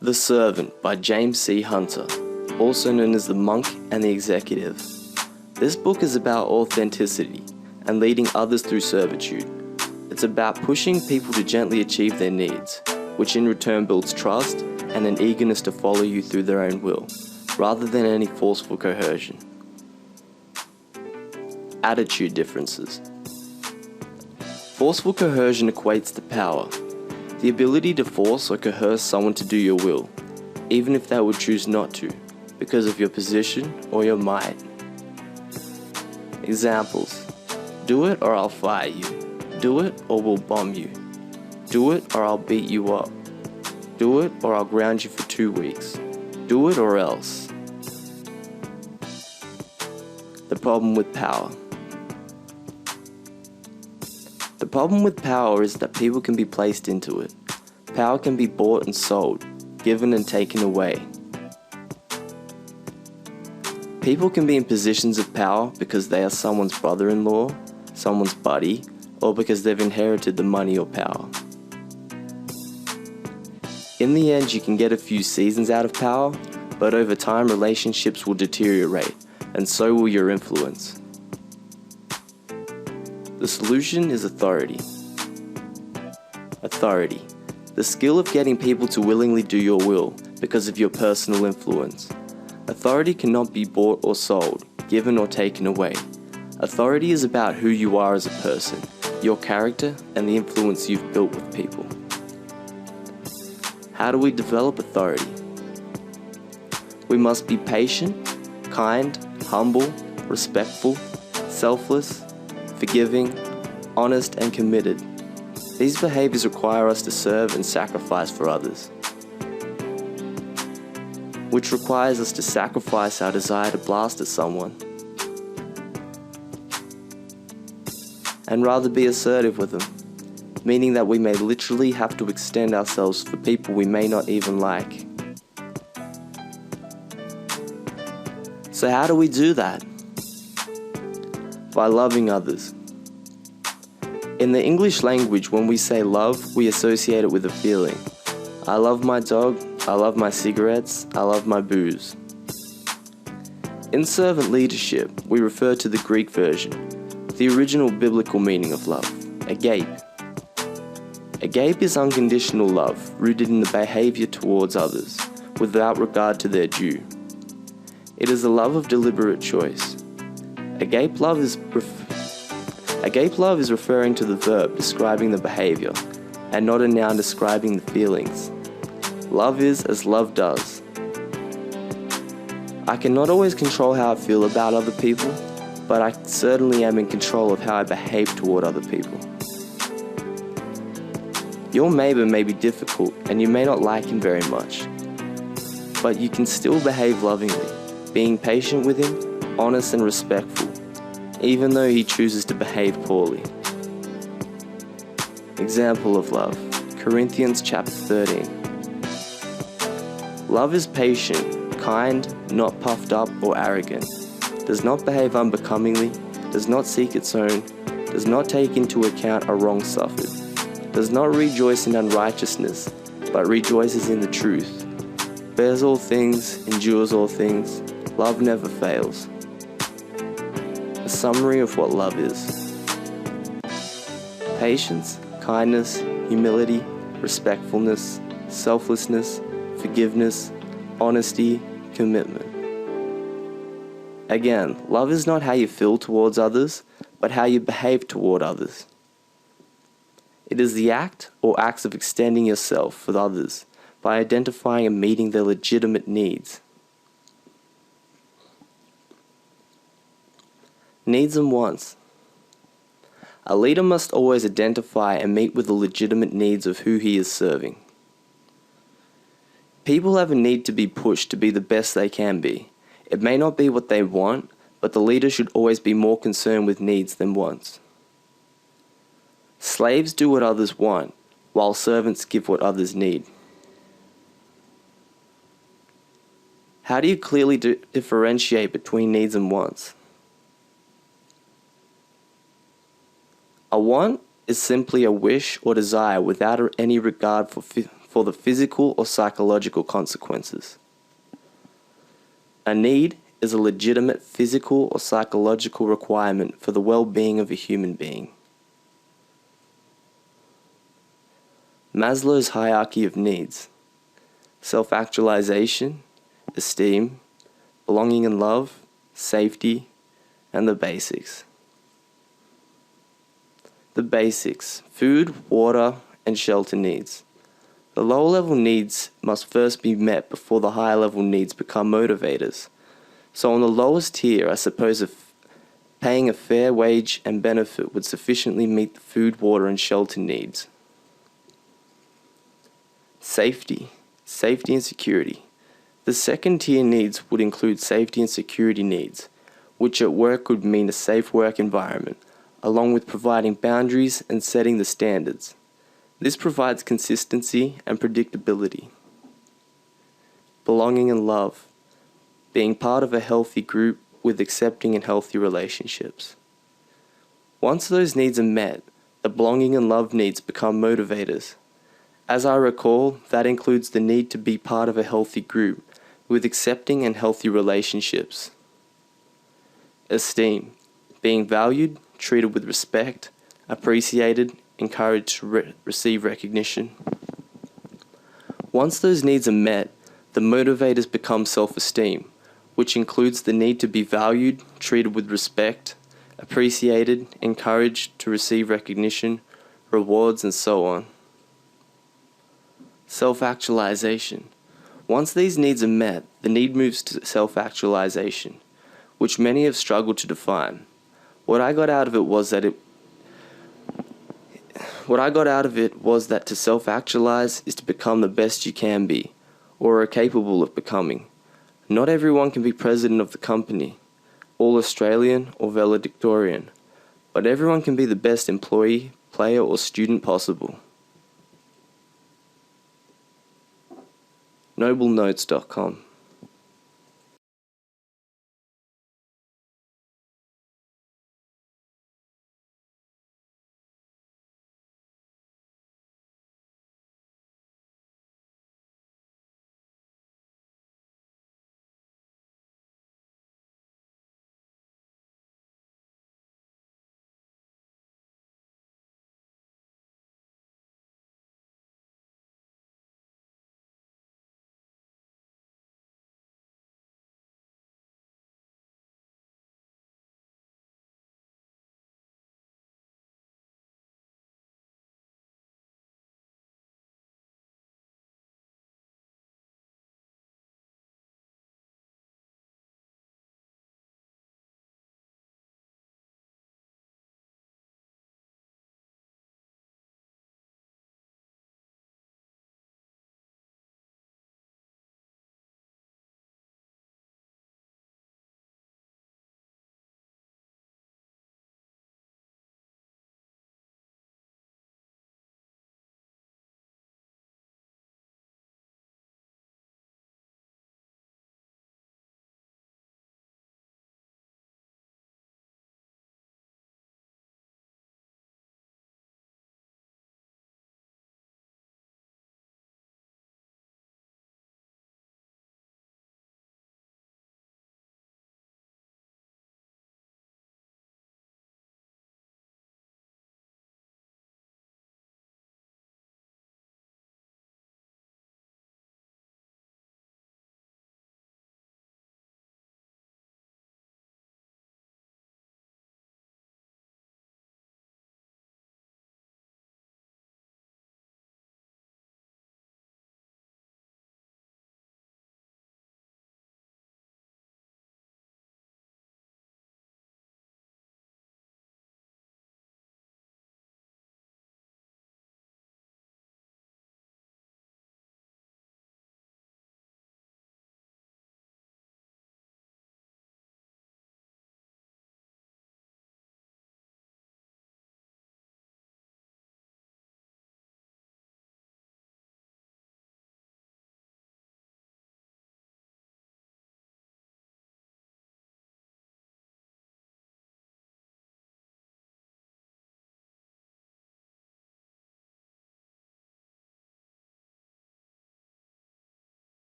The Servant by James C. Hunter, also known as The Monk and the Executive. This book is about authenticity and leading others through servitude. It's about pushing people to gently achieve their needs, which in return builds trust and an eagerness to follow you through their own will, rather than any forceful coercion. Attitude differences. Forceful coercion equates to power, the ability to force or coerce someone to do your will, even if they would choose not to, because of your position or your might. Examples: do it or I'll fire you. Do it or we'll bomb you. Do it or I'll beat you up. Do it or I'll ground you for 2 weeks. Do it or else. The problem with power. The problem with power is that people can be placed into it. Power can be bought and sold, given and taken away. People can be in positions of power because they are someone's brother-in-law, someone's buddy, or because they've inherited the money or power. In the end, you can get a few seasons out of power, but over time relationships will deteriorate, and so will your influence. The solution is authority. Authority, the skill of getting people to willingly do your will because of your personal influence. Authority cannot be bought or sold, given or taken away. Authority is about who you are as a person, your character, and the influence you've built with people. How do we develop authority? We must be patient, kind, humble, respectful, selfless, forgiving, honest, and committed. These behaviors require us to serve and sacrifice for others, which requires us to sacrifice our desire to blast at someone and rather be assertive with them, meaning that we may literally have to extend ourselves for people we may not even like. So how do we do that? By loving others. In the English language, when we say love, we associate it with a feeling. I love my dog, I love my cigarettes, I love my booze. In servant leadership, we refer to the Greek version, the original biblical meaning of love, agape. Agape is unconditional love, rooted in the behavior towards others, without regard to their due. It is a love of deliberate choice. Agape love is referring to the verb describing the behavior, and not a noun describing the feelings. Love is as love does. I cannot always control how I feel about other people, but I certainly am in control of how I behave toward other people. Your neighbor may be difficult and you may not like him very much, but you can still behave lovingly, being patient with him, honest and respectful, even though he chooses to behave poorly. Example of love, Corinthians chapter 13. Love is patient, kind, not puffed up or arrogant, does not behave unbecomingly, does not seek its own, does not take into account a wrong suffered, does not rejoice in unrighteousness, but rejoices in the truth, bears all things, endures all things, love never fails. A summary of what love is: patience, kindness, humility, respectfulness, selflessness, forgiveness, honesty, commitment. Again, love is not how you feel towards others, but how you behave toward others. It is the act or acts of extending yourself with others by identifying and meeting their legitimate needs. Needs and wants. A leader must always identify and meet with the legitimate needs of who he is serving. People have a need to be pushed to be the best they can be. It may not be what they want, but the leader should always be more concerned with needs than wants. Slaves do what others want, while servants give what others need. How do you clearly differentiate between needs and wants? A want is simply a wish or desire without any regard for before the physical or psychological consequences. A need is a legitimate physical or psychological requirement for the well-being of a human being. Maslow's hierarchy of needs: self-actualization, esteem, belonging and love, safety, and the basics. The basics: food, water, and shelter needs. The lower-level needs must first be met before the higher-level needs become motivators. So on the lowest tier, I suppose paying a fair wage and benefit would sufficiently meet the food, water, and shelter needs. Safety and security. The second tier needs would include safety and security needs, which at work would mean a safe work environment, along with providing boundaries and setting the standards. This provides consistency and predictability. Belonging and love. Being part of a healthy group with accepting and healthy relationships. Once those needs are met, the belonging and love needs become motivators. As I recall, that includes the need to be part of a healthy group with accepting and healthy relationships. Esteem. Being valued, treated with respect, appreciated, encouraged to receive recognition. Once those needs are met, the motivators become self-esteem, which includes the need to be valued, treated with respect, appreciated, encouraged to receive recognition, rewards, and so on. Self-actualization. Once these needs are met, the need moves to self-actualization, which many have struggled to define. What I got out of it was that to self-actualize is to become the best you can be, or are capable of becoming. Not everyone can be president of the company, all Australian or valedictorian, but everyone can be the best employee, player, or student possible. NobleNotes.com